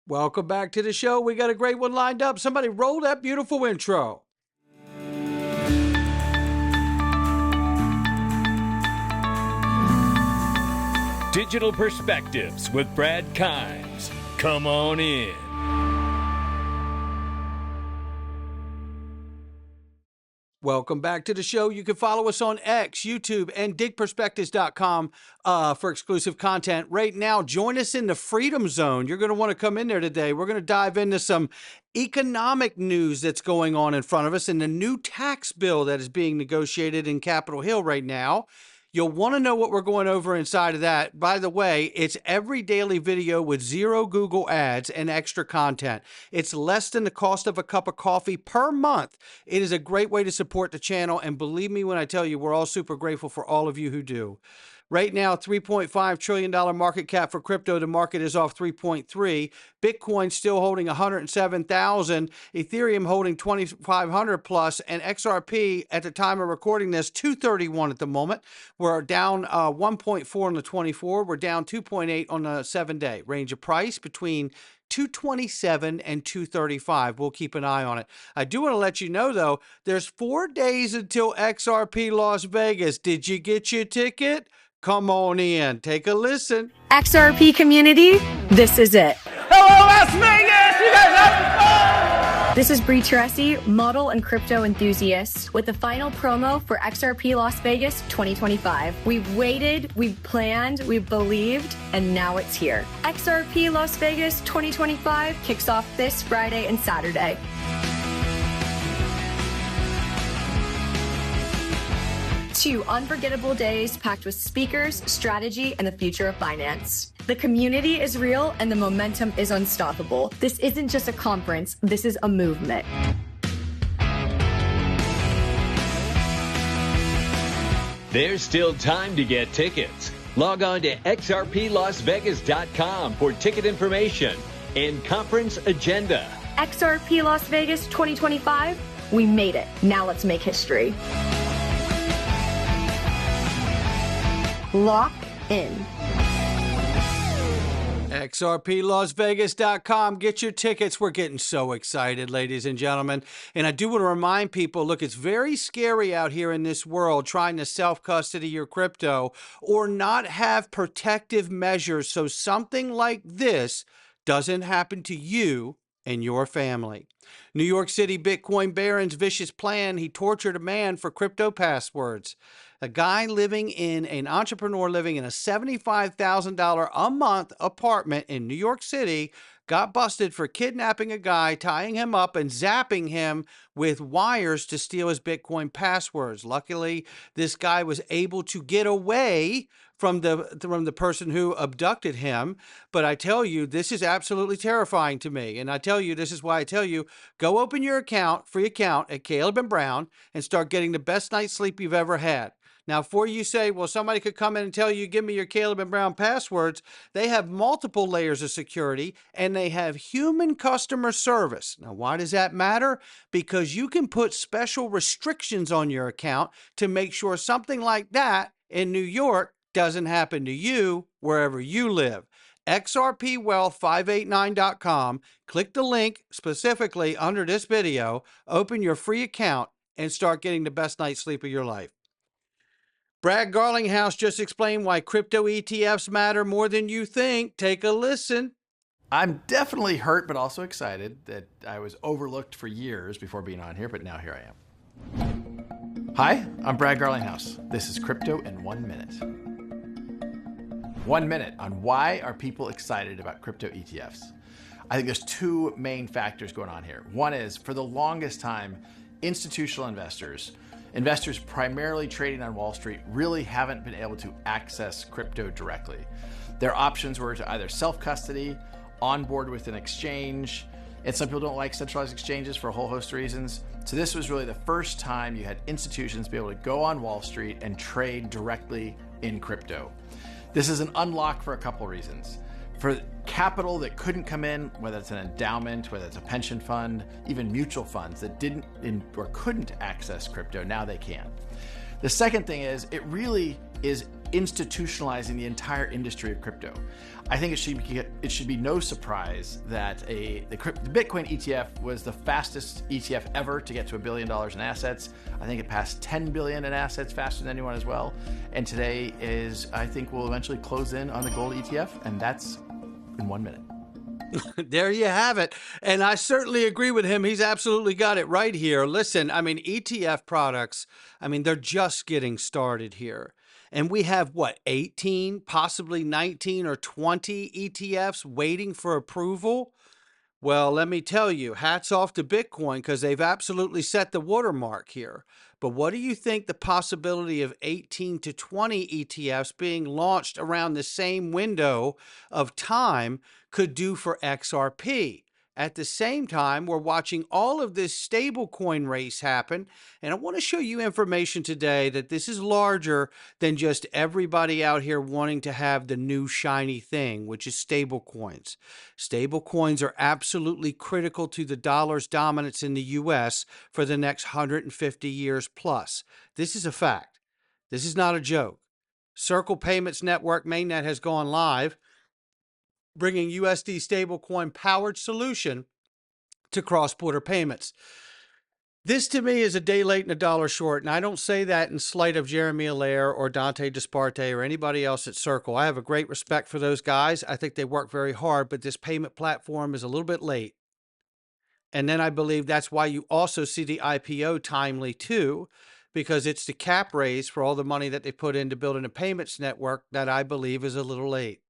Welcome back to the show. We got a great one lined up. Somebody roll that beautiful intro. Digital Perspectives with Brad Kimes. Come on in. Welcome back to the show. You can follow us on X, YouTube, and digperspectives.com for exclusive content. Right now, join us in the Freedom Zone. You're going to want to come in there today. We're going to dive into some economic news that's going on in front of us and the new tax bill that is being negotiated in Capitol Hill right now. You'll want to know what we're going over inside of that. By the way, it's every daily video with 0 Google ads and extra content. It's less than the cost of a cup of coffee per month. It is a great way to support the channel. And believe me when I tell you, we're all super grateful for all of you who do. Right now, $3.5 trillion market cap for crypto. The market is off 3.3. Bitcoin still holding 107,000. Ethereum holding 2,500 plus. And XRP, at the time of recording this, 231 at the moment. We're down 1.4 on the 24. We're down 2.8 on the 7-day. Range of price between 227 and 235. We'll keep an eye on it. I do want to let you know, though, there's 4 days until XRP Las Vegas. Did you get your ticket? Come on in. Take a listen. XRP community, this is it. Hello, Las Vegas! You guys having fun? This is Bree Teresi, model and crypto enthusiast, with the final promo for XRP Las Vegas 2025. We've waited, we've planned, we've believed, and now it's here. XRP Las Vegas 2025 kicks off this Friday and Saturday. 2 unforgettable days packed with speakers, strategy, and the future of finance. The community is real and the momentum is unstoppable. This isn't just a conference, this is a movement. There's still time to get tickets. Log on to XRPLasVegas.com for ticket information and conference agenda. XRP Las Vegas 2025, we made it. Now let's make history. Lock in. XRPLasVegas.com. Get your tickets. We're getting so excited, ladies and gentlemen. And I do want to remind people, look, it's very scary out here in this world trying to self-custody your crypto or not have protective measures so something like this doesn't happen to you and your family. New York City Bitcoin Baron's vicious plan. He tortured a man for crypto passwords. A guy an entrepreneur living in a $75,000 a month apartment in New York City got busted for kidnapping a guy, tying him up and zapping him with wires to steal his Bitcoin passwords. Luckily, this guy was able to get away from the person who abducted him. But I tell you, this is absolutely terrifying to me. And I tell you, this is why I tell you, go open your free account at Caleb and Brown and start getting the best night's sleep you've ever had. Now, before you say, well, somebody could come in and tell you, give me your Caleb and Brown passwords, they have multiple layers of security and they have human customer service. Now, why does that matter? Because you can put special restrictions on your account to make sure something like that in New York doesn't happen to you wherever you live. XRPwealth589.com. Click the link specifically under this video, open your free account, and start getting the best night's sleep of your life. Brad Garlinghouse just explained why crypto ETFs matter more than you think. Take a listen. I'm definitely hurt, but also excited that I was overlooked for years before being on here, but now here I am. Hi, I'm Brad Garlinghouse. This is Crypto in 1 minute. 1 minute on why are people excited about crypto ETFs. I think there's 2 main factors going on here. One is, for the longest time, institutional investors primarily trading on Wall Street really haven't been able to access crypto directly. Their options were to either self-custody, onboard with an exchange, and some people don't like centralized exchanges for a whole host of reasons. So this was really the first time you had institutions be able to go on Wall Street and trade directly in crypto. This is an unlock for a couple reasons. For capital that couldn't come in, whether it's an endowment, whether it's a pension fund, even mutual funds that didn't or couldn't access crypto, now they can. The second thing is it really is institutionalizing the entire industry of crypto. I think it should be no surprise that the Bitcoin ETF was the fastest ETF ever to get to $1 billion in assets. I think it passed 10 billion in assets faster than anyone as well. And today I think we'll eventually close in on the gold ETF, and that's in 1 minute. There you have it. And I certainly agree with him. He's absolutely got it right here. Listen, I mean, ETF products, I mean, they're just getting started here. And we have, what, 18, possibly 19 or 20 ETFs waiting for approval? Well, let me tell you, hats off to Bitcoin because they've absolutely set the watermark here. But what do you think the possibility of 18 to 20 ETFs being launched around the same window of time could do for XRP? At the same time, we're watching all of this stablecoin race happen. And I want to show you information today that this is larger than just everybody out here wanting to have the new shiny thing, which is stablecoins. Stablecoins are absolutely critical to the dollar's dominance in the US for the next 150 years plus. This is a fact. This is not a joke. Circle Payments Network mainnet has gone live, bringing USD stablecoin powered solution to cross-border payments. This to me is a day late and a dollar short, and I don't say that in slight of Jeremy Allaire or Dante Disparte or anybody else at Circle. I have a great respect for those guys. I think they work very hard, but this payment platform is a little bit late. And then I believe that's why you also see the IPO timely too, because it's the cap raise for all the money that they put into building a payments network that I believe is a little late.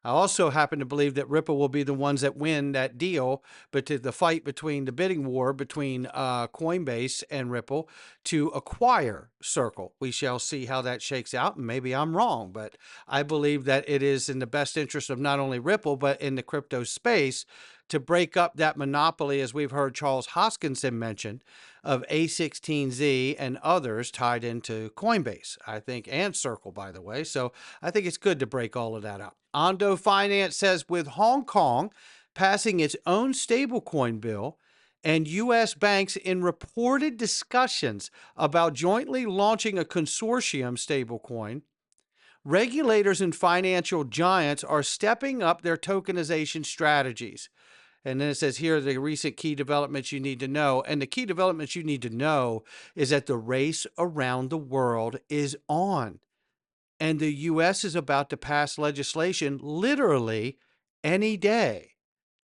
I also happen to believe that Ripple will be the ones that win that deal, but to the fight between the bidding war between Coinbase and Ripple to acquire Circle. We shall see how that shakes out, and maybe I'm wrong, but I believe that it is in the best interest of not only Ripple, but in the crypto space to break up that monopoly, as we've heard Charles Hoskinson mention, of A16Z and others tied into Coinbase, I think, and Circle, by the way. So I think it's good to break all of that up. Ondo Finance says with Hong Kong passing its own stablecoin bill and U.S. banks in reported discussions about jointly launching a consortium stablecoin, regulators and financial giants are stepping up their tokenization strategies. And then it says here are the recent key developments you need to know. And the key developments you need to know is that the race around the world is on. And the U.S. is about to pass legislation literally any day.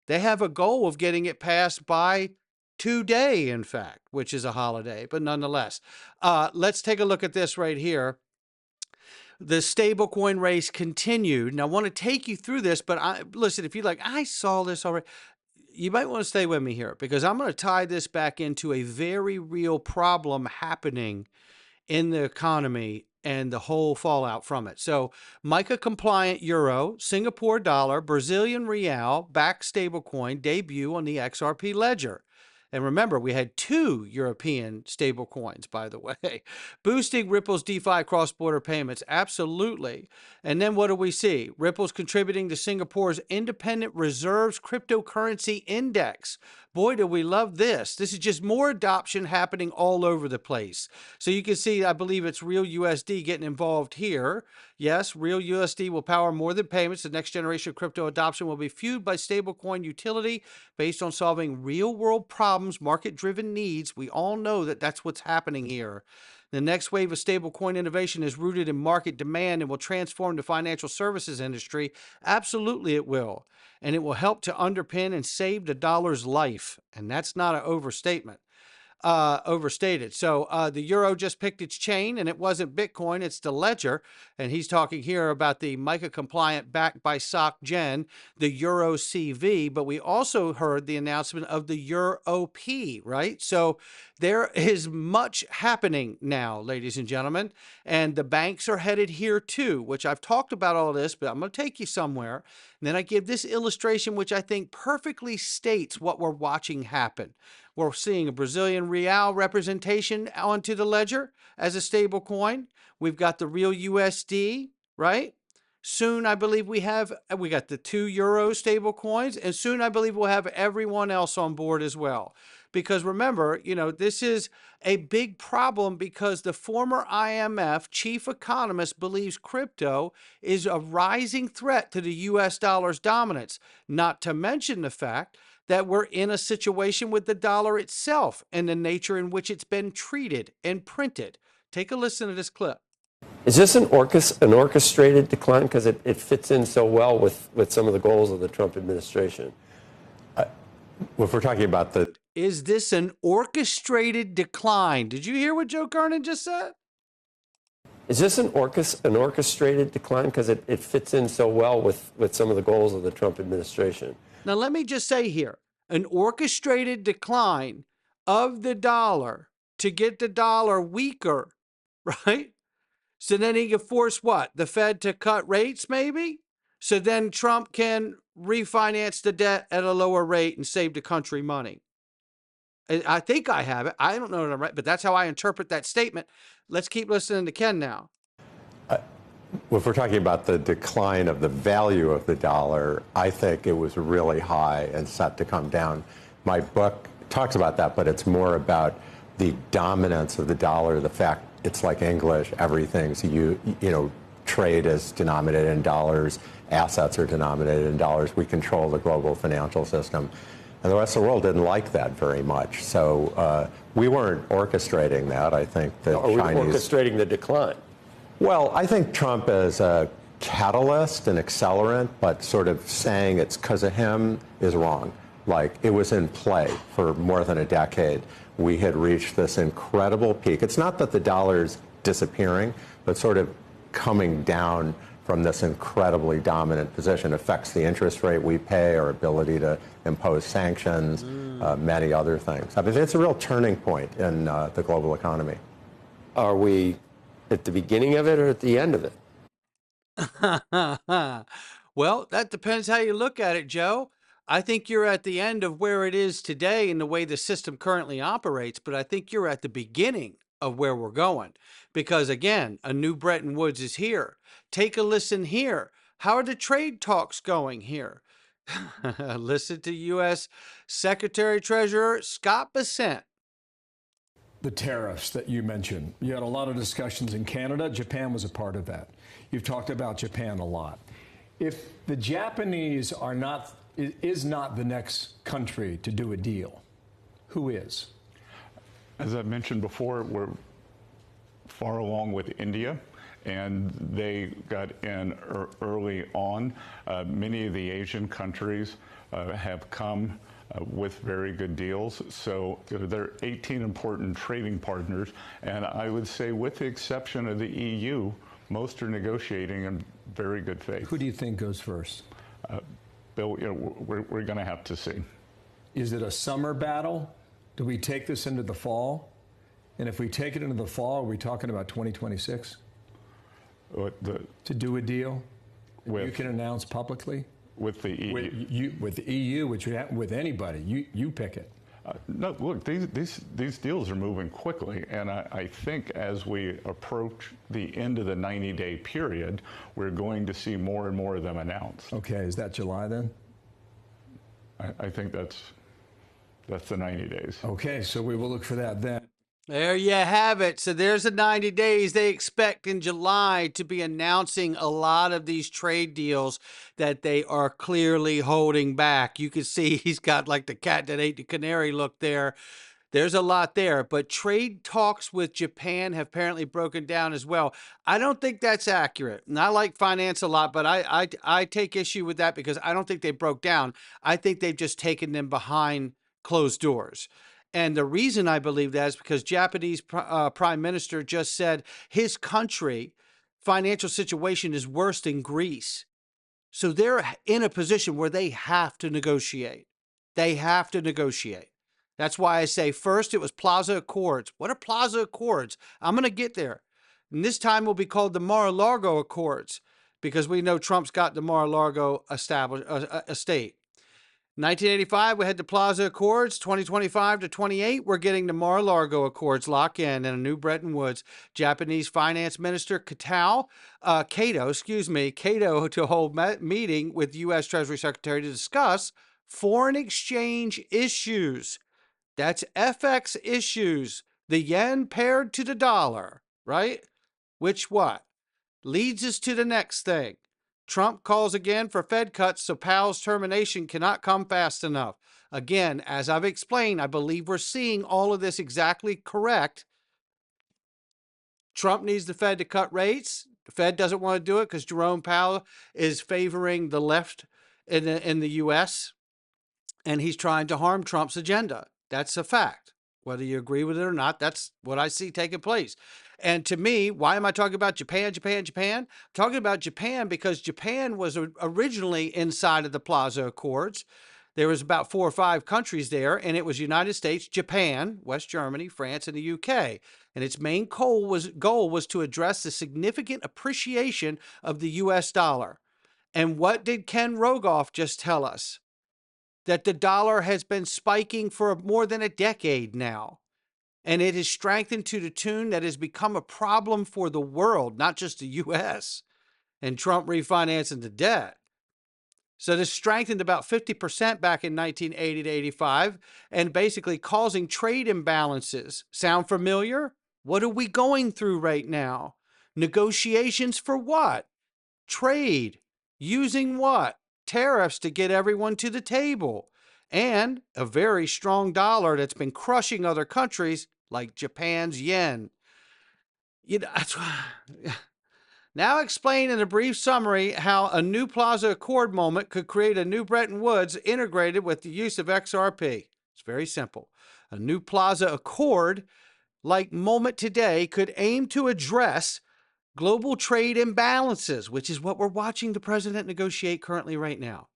They have a goal of getting it passed by today, in fact, which is a holiday, but nonetheless. Let's take a look at this right here. The stablecoin race continued. And I want to take you through this, but listen, if you're like, I saw this already, you might want to stay with me here because I'm going to tie this back into a very real problem happening in the economy and the whole fallout from it. So MiCA compliant euro, Singapore dollar, Brazilian real, backed stablecoin debut on the XRP ledger. And remember, we had 2 European stablecoins, by the way, boosting Ripple's DeFi cross-border payments. Absolutely. And then what do we see? Ripple's contributing to Singapore's independent reserves cryptocurrency index. Boy, do we love this. This is just more adoption happening all over the place. So you can see, I believe it's Real USD getting involved here. Yes, Real USD will power more than payments. The next generation of crypto adoption will be fueled by stablecoin utility based on solving real-world problems, market-driven needs. We all know that that's what's happening here. The next wave of stablecoin innovation is rooted in market demand and will transform the financial services industry. Absolutely it will. And it will help to underpin and save the dollar's life. And that's not an overstatement. Overstated. So the euro just picked its chain, and it wasn't Bitcoin, it's the ledger. And he's talking here about the MiCA compliant backed by SocGen, the Euro CV, but we also heard the announcement of the Euro P, right? So there is much happening now, ladies and gentlemen, and the banks are headed here too, which I've talked about all this, but I'm going to take you somewhere. And then I give this illustration, which I think perfectly states what we're watching happen. We're seeing a Brazilian real representation onto the ledger as a stable coin. We've got the Real USD, right? Soon, I believe we got the 2 euro stable coins, and soon I believe we'll have everyone else on board as well. Because remember, this is a big problem because the former IMF chief economist believes crypto is a rising threat to the US dollar's dominance, not to mention the fact that we're in a situation with the dollar itself and the nature in which it's been treated and printed. Take a listen to this clip. Is this an orchestrated decline? Because it fits in so well with some of the goals of the Trump administration. If we're talking about Is this an orchestrated decline? Did you hear what Joe Kernan just said? Is this an orchestrated decline? Because it fits in so well with some of the goals of the Trump administration. Now, let me just say here, an orchestrated decline of the dollar to get the dollar weaker, right? So then he can force what? The Fed to cut rates, maybe? So then Trump can refinance the debt at a lower rate and save the country money. I think I have it. I don't know if I'm right, but that's how I interpret that statement. Let's keep listening to Ken now. if we're talking about the decline of the value of the dollar, I think it was really high and set to come down. My book talks about that, but it's more about the dominance of the dollar, the fact it's like English, everything's, trade is denominated in dollars, assets are denominated in dollars, we control the global financial system. And the rest of the world didn't like that very much. So we weren't orchestrating that. I think the Chinese... Are we orchestrating the decline? Well, I think Trump is a catalyst, an accelerant, but sort of saying it's because of him is wrong. Like, it was in play for more than a decade. We had reached this incredible peak. It's not that the dollar's disappearing, but sort of coming down from this incredibly dominant position. Affects the interest rate we pay, our ability to impose sanctions, many other things. I mean, it's a real turning point in the global economy. Are we at the beginning of it or at the end of it? Well, that depends how you look at it, Joe. I think you're at the end of where it is today in the way the system currently operates, but I think you're at the beginning of where we're going. Because again, a new Bretton Woods is here. Take a listen here. How are the trade talks going here? Listen to U.S. Secretary Treasurer Scott Bessent. The tariffs that you mentioned. You had a lot of discussions in Canada. Japan was a part of that. You've talked about Japan a lot. If the Japanese is not the next country to do a deal, who is? As I mentioned before, we're far along with India, and they got in early on. Many of the Asian countries have come with very good deals. So there are 18 important trading partners, and I would say with the exception of the EU, most are negotiating in very good faith. Who do you think goes first? Bill, we're going to have to see. Is it a summer battle? Do we take this into the fall? And if we take it into the fall, are we talking about 2026? To do a deal you can announce publicly? With the EU? With the EU, with anybody. You pick it. No, look, these deals are moving quickly, and I think as we approach the end of the 90-day period, we're going to see more and more of them announced. Okay, is that July then? I think that's the 90 days. Okay, so we will look for that then. There you have it. So there's the 90 days. They expect in July to be announcing a lot of these trade deals that they are clearly holding back. You can see he's got like the cat that ate the canary look there. There's a lot there, but trade talks with Japan have apparently broken down as well. I don't think that's accurate. And I like finance a lot, but I take issue with that because I don't think they broke down. I think they've just taken them behind closed doors. And the reason I believe that is because Japanese Prime Minister just said his country financial situation is worse than Greece. So they're in a position where they have to negotiate. They have to negotiate. That's why I say first it was Plaza Accords. What are Plaza Accords? I'm going to get there. And this time will be called the Mar-a-Lago Accords because we know Trump's got the Mar-a-Lago estate. 1985, we had the Plaza Accords. 2025 to 28, we're getting the Mar-a-Lago Accords lock-in and a new Bretton Woods. Japanese Finance Minister Kato to hold meeting with U.S. Treasury Secretary to discuss foreign exchange issues. That's FX issues. The yen paired to the dollar, right? Which what? Leads us to the next thing. Trump calls again for Fed cuts, so Powell's termination cannot come fast enough. Again, as I've explained, I believe we're seeing all of this exactly correct. Trump needs the Fed to cut rates. The Fed doesn't want to do it because Jerome Powell is favoring the left in the U.S., and he's trying to harm Trump's agenda. That's a fact. Whether you agree with it or not, that's what I see taking place. And to me, why am I talking about Japan? I'm talking about Japan because Japan was originally inside of the Plaza Accords. There was about 4 or 5 countries there, and it was United States, Japan, West Germany, France, and the UK. And its main goal was to address the significant appreciation of the US dollar. And what did Ken Rogoff just tell us? That the dollar has been spiking for more than a decade now. And it has strengthened to the tune that has become a problem for the world, not just the U.S. And Trump refinancing the debt. So this strengthened about 50% back in 1980 to 85 and basically causing trade imbalances. Sound familiar? What are we going through right now? Negotiations for what? Trade. Using what? Tariffs to get everyone to the table. And a very strong dollar that's been crushing other countries like Japan's yen. Now explain in a brief summary how a new Plaza Accord moment could create a new Bretton Woods integrated with the use of XRP. It's very simple. A new Plaza Accord like moment today could aim to address global trade imbalances, which is what we're watching the president negotiate currently right now.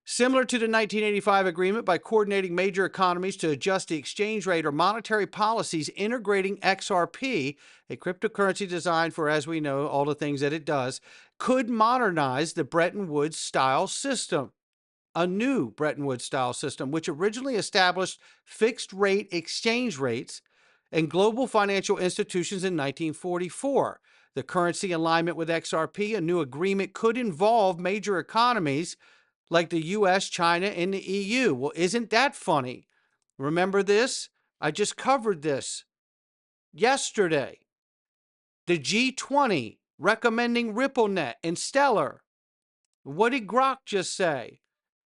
Similar to the 1985 agreement, by coordinating major economies to adjust the exchange rate or monetary policies, integrating XRP, a cryptocurrency designed for, as we know, all the things that it does, could modernize the Bretton Woods style system. A new Bretton Woods style system, which originally established fixed rate exchange rates and global financial institutions in 1944. The currency alignment with XRP, a new agreement could involve major economies like the US, China, and the EU. Well, isn't that funny? Remember this? I just covered this yesterday. The G20 recommending RippleNet and Stellar. What did Grok just say?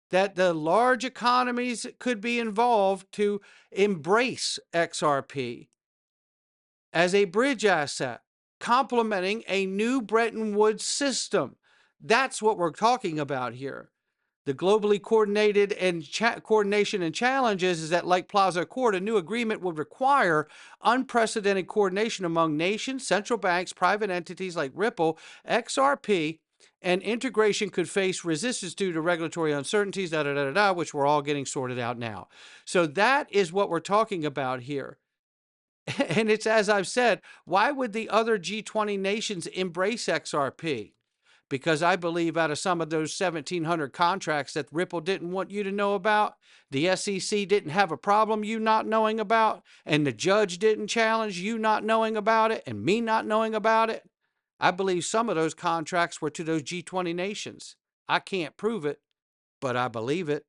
That the large economies could be involved to embrace XRP as a bridge asset, complementing a new Bretton Woods system. That's what we're talking about here. The globally coordinated and coordination and challenges is that, like Plaza Accord, a new agreement would require unprecedented coordination among nations, central banks, private entities like Ripple, XRP, and integration could face resistance due to regulatory uncertainties, which we're all getting sorted out now. So that is what we're talking about here. And it's, as I've said, why would the other G20 nations embrace XRP? Because I believe out of some of those 1,700 contracts that Ripple didn't want you to know about, the SEC didn't have a problem you not knowing about, and the judge didn't challenge you not knowing about it, and me not knowing about it, I believe some of those contracts were to those G20 nations. I can't prove it, but I believe it.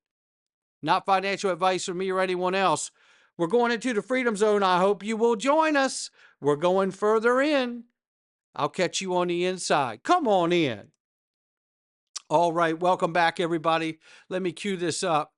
Not financial advice from me or anyone else. We're going into the Freedom Zone. I hope you will join us. We're going further in. I'll catch you on the inside. Come on in. All right, welcome back, everybody. Let me cue this up.